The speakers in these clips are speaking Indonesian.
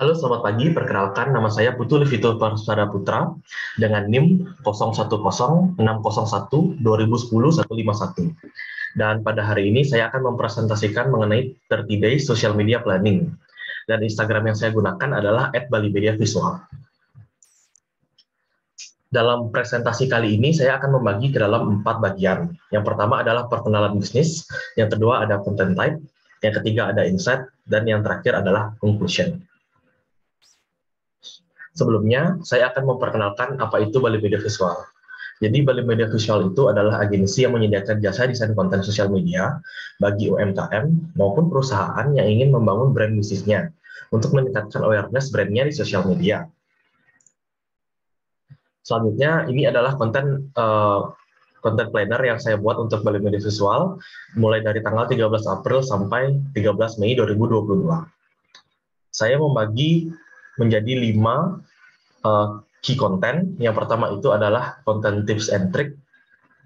Halo, selamat pagi. Perkenalkan, nama saya Putu Livito Parsada Putra dengan NIM 0106012010-151. Dan pada hari ini saya akan mempresentasikan mengenai 30 Days Social Media Planning. Dan Instagram yang saya gunakan adalah @balimedia_visual. Dalam presentasi kali ini, saya akan membagi ke dalam 4 bagian. Yang pertama adalah perkenalan bisnis, yang kedua ada content type, yang ketiga ada insight, dan yang terakhir adalah conclusion. Sebelumnya, saya akan memperkenalkan apa itu Bali Media Visual. Jadi, Bali Media Visual itu adalah agensi yang menyediakan jasa desain konten sosial media bagi UMKM maupun perusahaan yang ingin membangun brand bisnisnya untuk meningkatkan awareness brandnya di sosial media. Selanjutnya, ini adalah konten planner yang saya buat untuk Bali Media Visual mulai dari tanggal 13 April sampai 13 Mei 2022. Saya membagi menjadi 5 key content. Yang pertama itu adalah konten tips and trick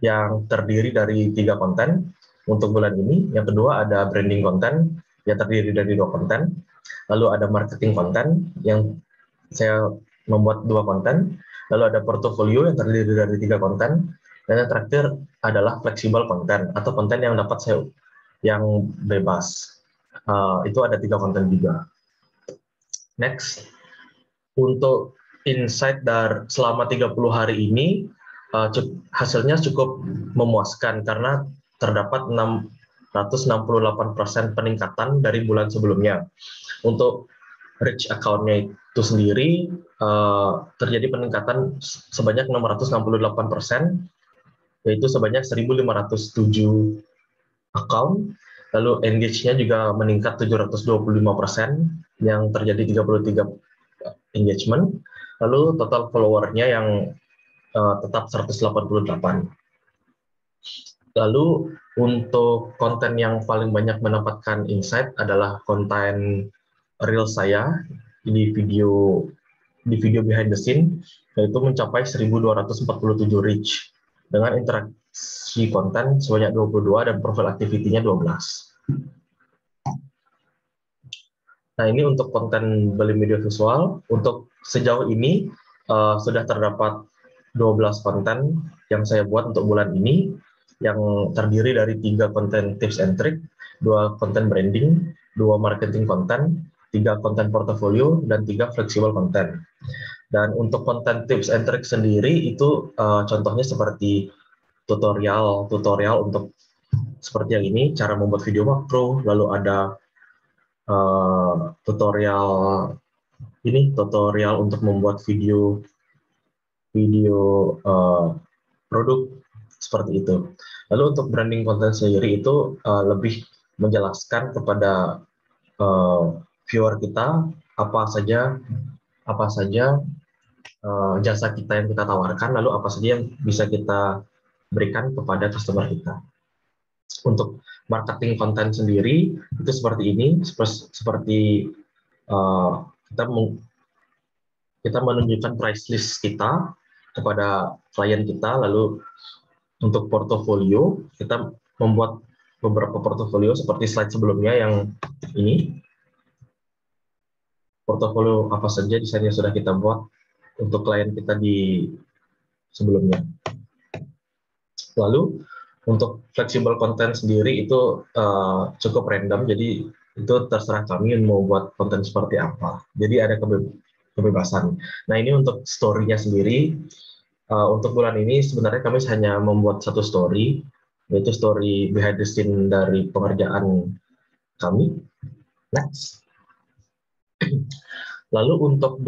yang terdiri dari 3 konten untuk bulan ini. Yang kedua ada branding konten yang terdiri dari 2 konten. Lalu ada marketing konten yang saya membuat 2 konten. Lalu ada portofolio yang terdiri dari 3 konten. Dan yang terakhir adalah fleksibel konten atau konten yang dapat saya yang bebas. Itu ada 3 konten juga. Next, untuk insight dari selama 30 hari ini, hasilnya cukup memuaskan karena terdapat 668% peningkatan dari bulan sebelumnya. Untuk reach account-nya itu sendiri terjadi peningkatan sebanyak 668%, yaitu sebanyak 1.507 account. Lalu engage-nya juga meningkat 725%, yang terjadi 33 engagement. Lalu total follower-nya yang tetap 188. Lalu untuk konten yang paling banyak mendapatkan insight adalah konten reel saya di video behind the scene, yaitu mencapai 1.247 reach dengan interaksi konten sebanyak 22 dan profil activity-nya 12. Nah, ini untuk konten Bali Media Visual. Untuk sejauh ini sudah terdapat 12 konten yang saya buat untuk bulan ini, yang terdiri dari 3 konten tips and trick, 2 konten branding, 2 marketing konten, 3 konten portfolio, dan 3 flexible konten. Dan untuk konten tips and trick sendiri itu contohnya seperti tutorial untuk seperti yang ini, cara membuat video makro, lalu ada tutorial untuk membuat video produk seperti itu. Lalu untuk branding konten sendiri itu lebih menjelaskan kepada viewer kita apa saja jasa kita yang kita tawarkan, lalu apa saja yang bisa kita berikan kepada customer kita. Untuk marketing konten sendiri itu seperti ini, seperti kita menunjukkan price list kita kepada klien kita. Lalu untuk portofolio, kita membuat beberapa portofolio seperti slide sebelumnya yang ini. Portofolio apa saja desain yang sudah kita buat untuk klien kita di sebelumnya. Lalu untuk fleksibel konten sendiri itu cukup random, jadi itu terserah kami mau buat konten seperti apa. Jadi ada kebebasan. Nah, ini untuk story-nya sendiri. Untuk bulan ini sebenarnya kami hanya membuat 1 story, yaitu story behind the scene dari pengerjaan kami. Next. Lalu untuk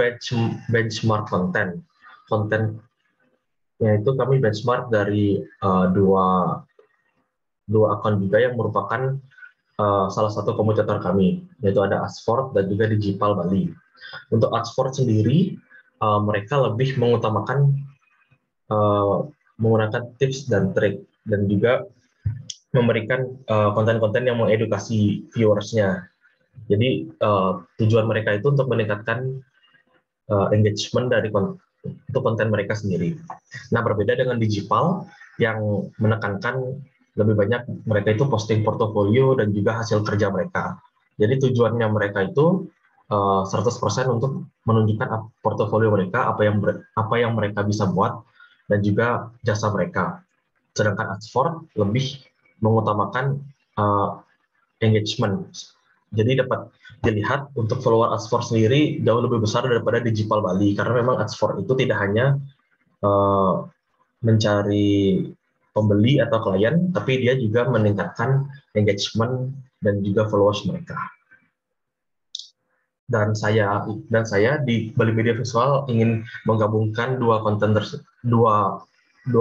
benchmark konten yaitu kami benchmark dari dua akun juga yang merupakan salah satu kompetitor kami, yaitu ada Asford dan juga Digipal Bali. Untuk Asford sendiri, mereka lebih mengutamakan menggunakan tips dan trik, dan juga memberikan konten-konten yang mengedukasi viewersnya. Jadi tujuan mereka itu untuk meningkatkan engagement dari konten mereka sendiri. Nah, berbeda dengan Digipal yang menekankan lebih banyak mereka itu posting portofolio dan juga hasil kerja mereka. Jadi tujuannya mereka itu 100% untuk menunjukkan portofolio mereka, apa yang mereka bisa buat, dan juga jasa mereka. Sedangkan Adsport lebih mengutamakan engagement. Jadi dapat dilihat untuk follower Adsport sendiri jauh lebih besar daripada Digital Bali, karena memang Adsport itu tidak hanya mencari pembeli atau klien, tapi dia juga meningkatkan engagement dan juga followers mereka. Dan saya di Bali Media Visual ingin menggabungkan dua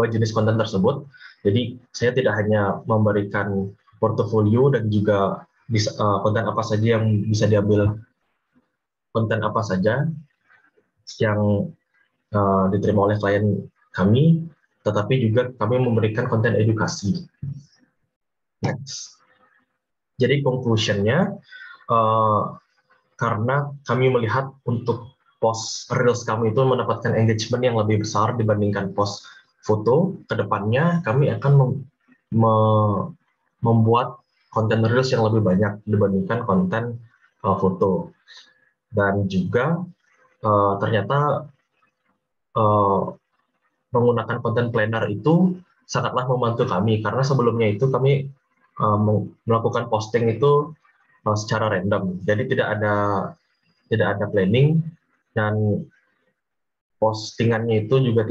jenis konten tersebut. Jadi saya tidak hanya memberikan portofolio dan juga konten apa saja yang bisa diambil, konten apa saja yang diterima oleh klien kami, tetapi juga kami memberikan konten edukasi. Next. Jadi conclusion-nya, karena kami melihat untuk post reels kami itu mendapatkan engagement yang lebih besar dibandingkan post foto, kedepannya kami akan membuat konten reels yang lebih banyak dibandingkan konten foto. Dan juga ternyata menggunakan konten planner itu sangatlah membantu kami, karena sebelumnya itu kami melakukan posting itu secara random, jadi tidak ada planning, dan postingannya itu juga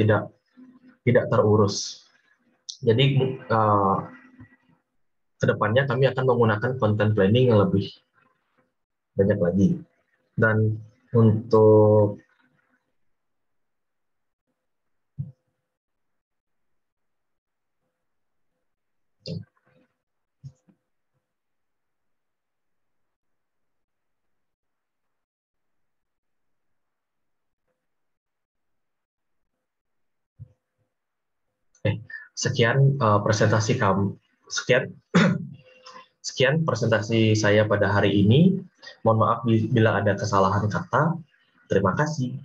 tidak terurus. Jadi kedepannya kami akan menggunakan konten planning yang lebih banyak lagi. Dan untuk sekian presentasi kami, sekian presentasi saya pada hari ini. Mohon maaf bila ada kesalahan kata. Terima kasih.